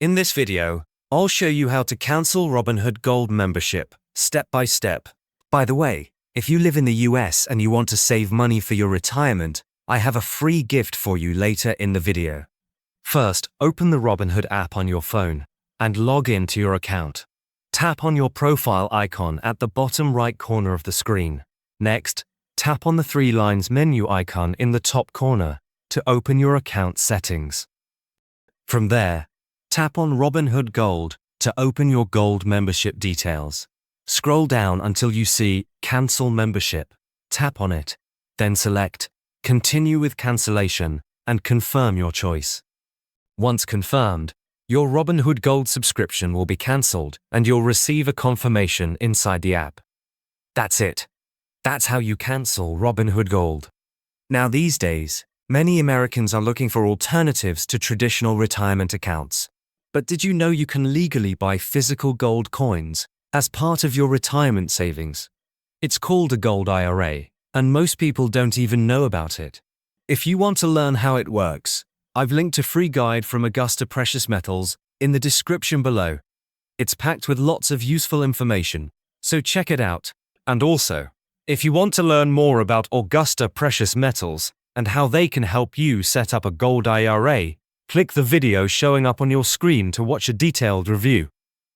In this video, I'll show you how to cancel Robinhood Gold membership, step by step. By the way, if you live in the US and you want to save money for your retirement, I have a free gift for you later in the video. First, open the Robinhood app on your phone and log in to your account. Tap on your profile icon at the bottom right corner of the screen. Next, tap on the 3 lines menu icon in the top corner to open your account settings. From there, tap on Robinhood Gold to open your Gold membership details. Scroll down until you see Cancel Membership. Tap on it, then select Continue with Cancellation and confirm your choice. Once confirmed, your Robinhood Gold subscription will be cancelled and you'll receive a confirmation inside the app. That's it. That's how you cancel Robinhood Gold. Now these days, many Americans are looking for alternatives to traditional retirement accounts. But did you know you can legally buy physical gold coins as part of your retirement savings? It's called a gold IRA, and most people don't even know about it. If you want to learn how it works, I've linked a free guide from Augusta Precious Metals in the description below. It's packed with lots of useful information, so check it out. And also, if you want to learn more about Augusta Precious Metals and how they can help you set up a gold IRA, click the video showing up on your screen to watch a detailed review.